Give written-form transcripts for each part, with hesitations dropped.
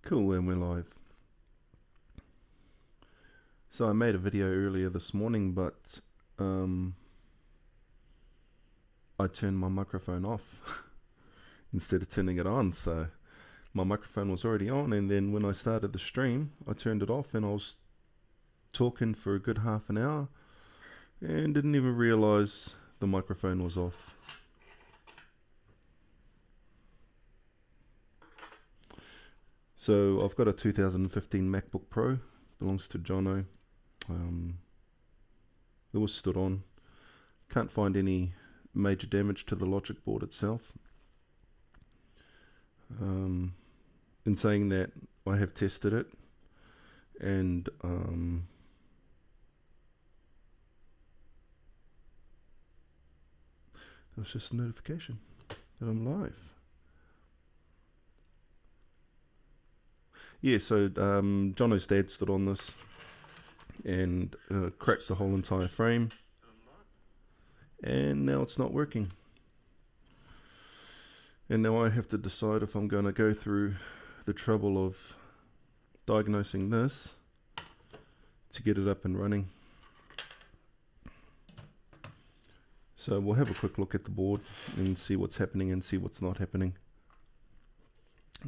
Cool, and we're live. So I made a video earlier this morning, but I turned my microphone off instead of turning it on. So my microphone was already on, and then when I started the stream, I turned it off, and I was talking for a good half an hour and didn't even realize the microphone was off. So I've got a 2015 MacBook Pro, belongs to Jono. It was stood on. Can't find any major damage to the logic board itself. In saying that, I have tested it, and there was just a notification that I'm live. Yeah, so Jono's dad stood on this and cracked the whole entire frame, and now it's not working. And now I have to decide if I'm going to go through the trouble of diagnosing this to get it up and running. So we'll have a quick look at the board and see what's happening and see what's not happening.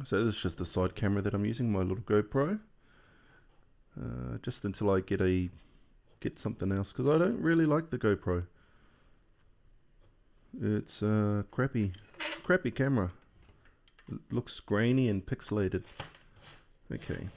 So this is just a side camera that I'm using, my little GoPro, just until I get something else, because I don't really like the GoPro. It's a crappy camera. It looks grainy and pixelated. Okay.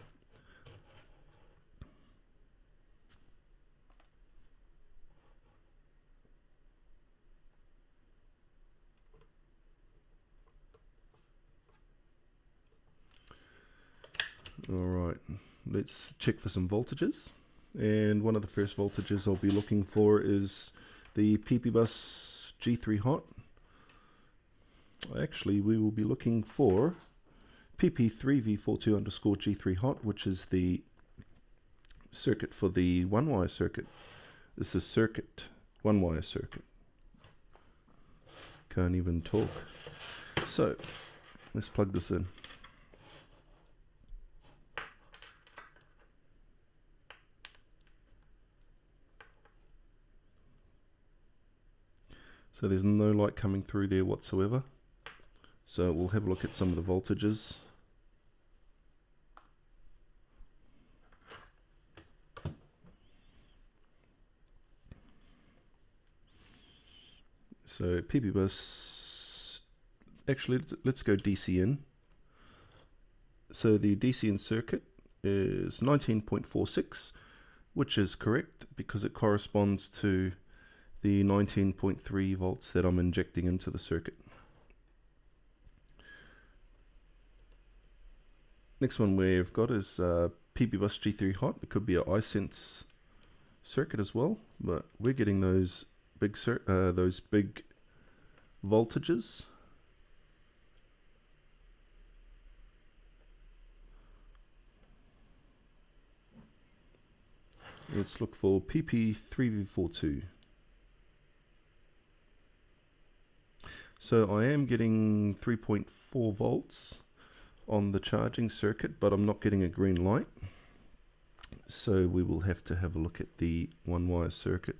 Alright, let's check for some voltages. And one of the first voltages I'll be looking for is the PP-Bus G3 Hot. Actually, we will be looking for PP3V42_G3 Hot, which is the circuit for the one-wire circuit. This is circuit, one-wire circuit. Can't even talk. So, let's plug this in. So there's no light coming through there whatsoever. So we'll have a look at some of the voltages. So PP-Bus, actually let's go DC in. So the DC in circuit is 19.46, which is correct because it corresponds to the 19.3 volts that I'm injecting into the circuit. Next one we've got is PP-Bus G3 Hot. It could be an iSense circuit as well, but we're getting those big voltages. Let's look for PP3V42. So I am getting 3.4 volts on the charging circuit, but I'm not getting a green light. So we will have to have a look at the one-wire circuit.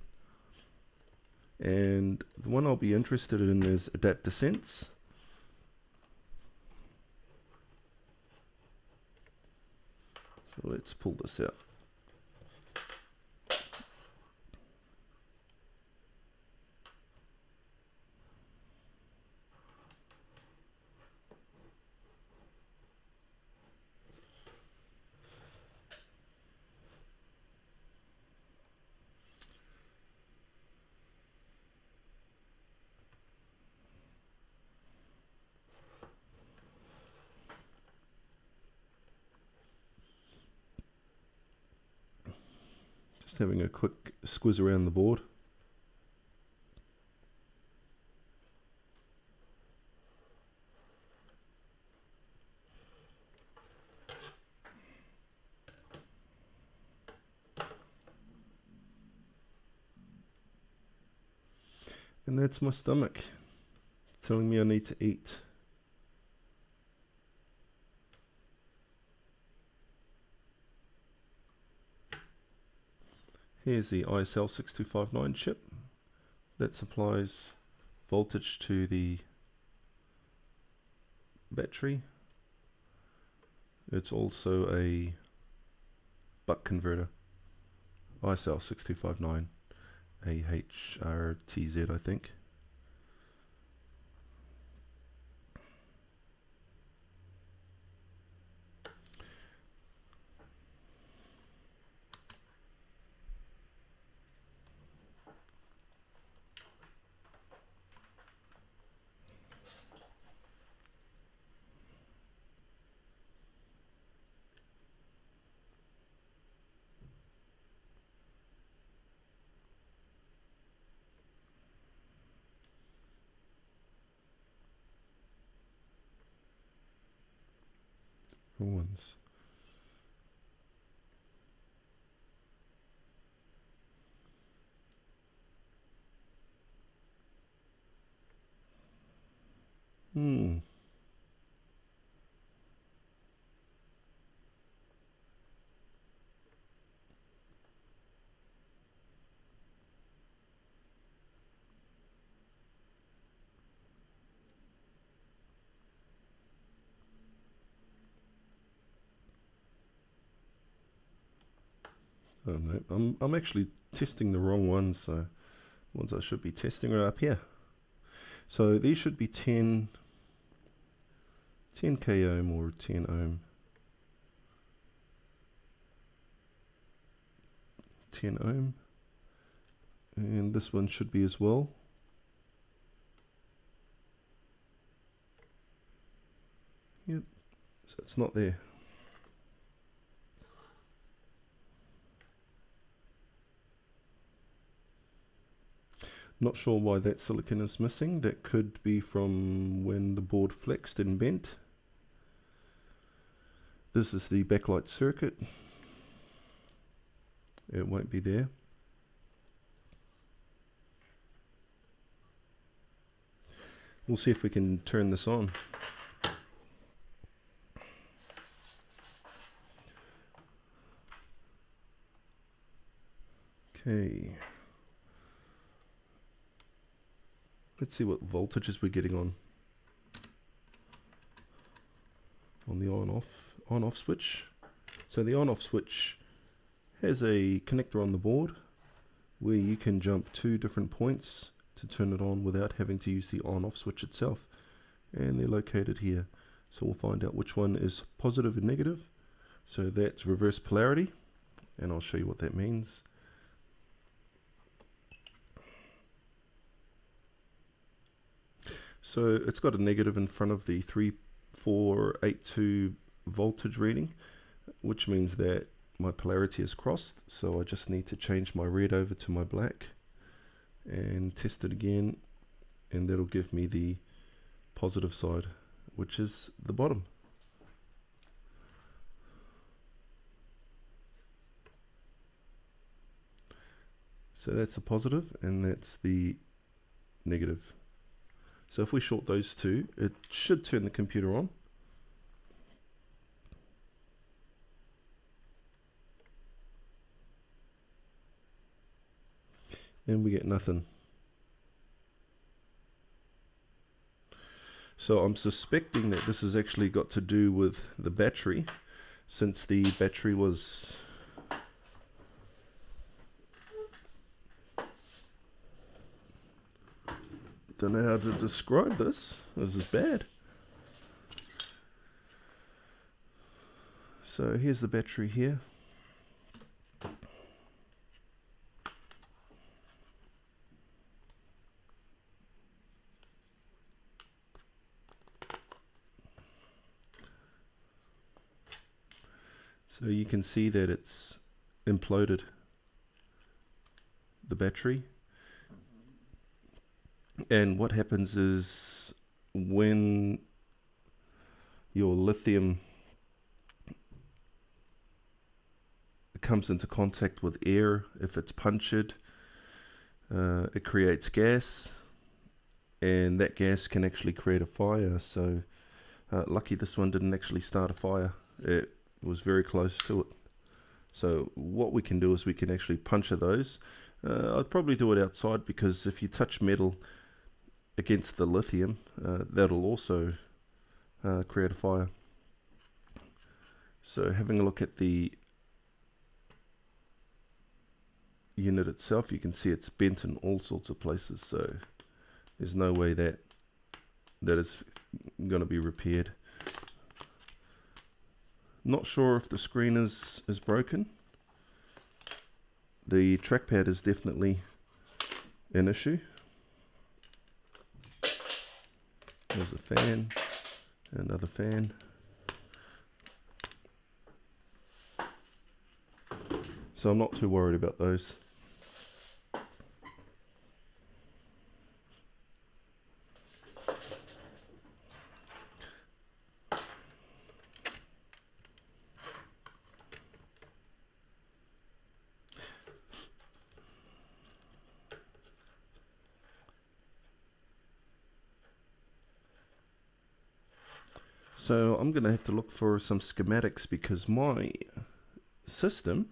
And the one I'll be interested in is adapter sense. So let's pull this out. Just having a quick squiz around the board. And that's my stomach telling me I need to eat. Here's the ISL6259 chip that supplies voltage to the battery. It's also a buck converter, ISL6259 AHRTZ, I think. Ones. Oh no, I'm actually testing the wrong ones, so ones I should be testing are up here. So these should be 10 k ohm or 10 ohm. 10 ohm. And this one should be as well. Yep, so it's not there. Not sure why that silicon is missing. That could be from when the board flexed and bent. This is the backlight circuit. It won't be there. We'll see if we can turn this on. Okay. Let's see what voltages we're getting on the on-off switch. So the on-off switch has a connector on the board where you can jump 2 different points to turn it on without having to use the on-off switch itself, and they're located here. So we'll find out which one is positive and negative. So that's reverse polarity, and I'll show you what that means. So it's got a negative in front of the 3482 voltage reading, which means that my polarity is crossed. So I just need to change my red over to my black and test it again, and that'll give me the positive side, which is the bottom. So that's the positive and that's the negative. So if we short those two, it should turn the computer on. And we get nothing. So I'm suspecting that this has actually got to do with the battery, since the battery was don't know how to describe this. This is bad. So here's the battery here. So you can see that it's imploded, the battery. And what happens is when your lithium comes into contact with air, if it's punctured, it creates gas, and that gas can actually create a fire. So lucky this one didn't actually start a fire. It was very close to it. So what we can do is we can actually puncture those. I'd probably do it outside, because if you touch metal against the lithium, that'll also create a fire. So having a look at the unit itself, you can see it's bent in all sorts of places, so there's no way that is going to be repaired. Not sure if the screen is broken. The trackpad is definitely an issue. There's a fan, another fan. So I'm not too worried about those. So I'm going to have to look for some schematics, because my system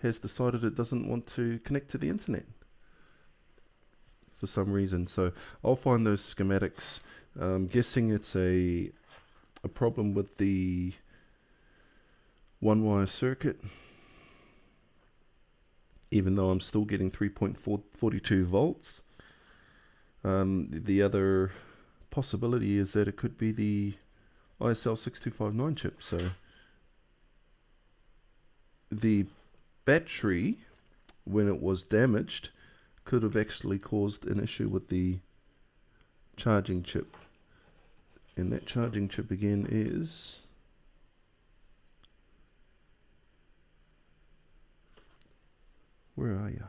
has decided it doesn't want to connect to the internet for some reason. So I'll find those schematics. I'm guessing it's a problem with the one-wire circuit, even though I'm still getting 3.42 volts. The other possibility is that it could be the ISL6259 chip. So the battery, when it was damaged, could have actually caused an issue with the charging chip. And that charging chip again is where are you?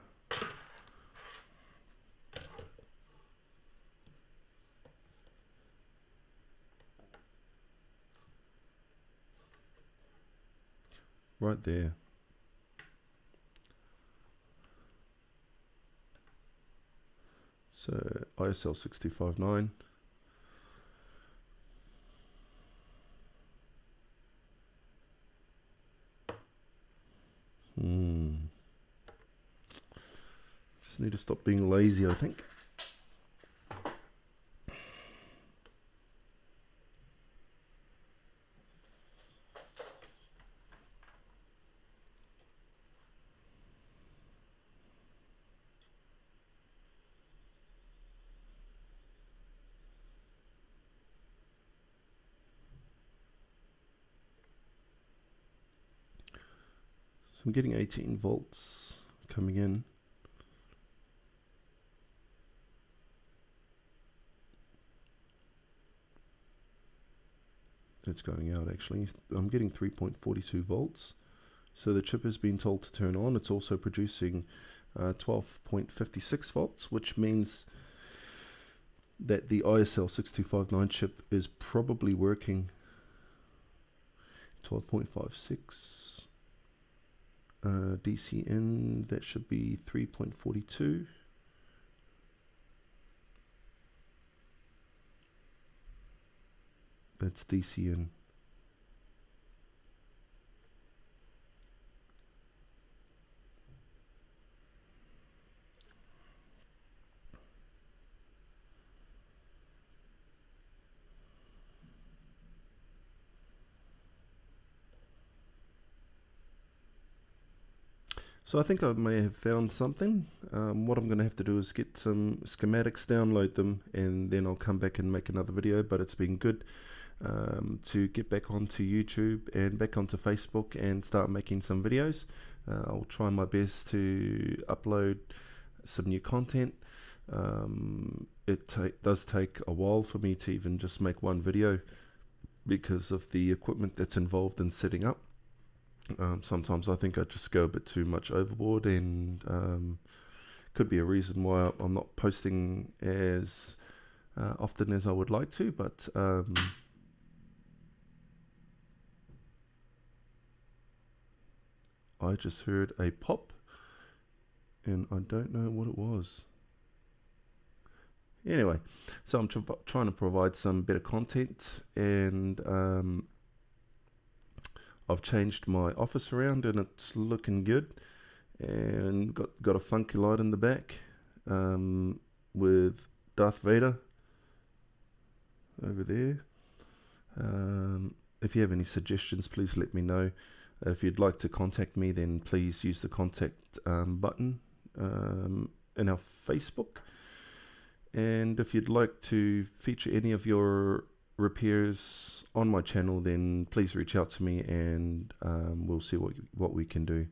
Right there. So ISL6259. Just need to stop being lazy, I think. So I'm getting 18 volts coming in. It's going out actually. I'm getting 3.42 volts. So the chip has been told to turn on. It's also producing 12.56 volts, which means that the ISL6259 chip is probably working. 12.56 DC in, that should be 3.42. That's DC in. So I think I may have found something. What I'm going to have to do is get some schematics, download them, and then I'll come back and make another video. But it's been good to get back onto YouTube and back onto Facebook and start making some videos. I'll try my best to upload some new content. It does take a while for me to even just make one video because of the equipment that's involved in setting up. Sometimes I think I just go a bit too much overboard, and could be a reason why I'm not posting as often as I would like to, but I just heard a pop and I don't know what it was. Anyway, so I'm trying to provide some better content, and I've changed my office around and it's looking good, and got a funky light in the back with Darth Vader over there. If you have any suggestions, please let me know. If you'd like to contact me, then please use the contact button in our Facebook. And if you'd like to feature any of your repairs on my channel, then please reach out to me, and we'll see what we can do.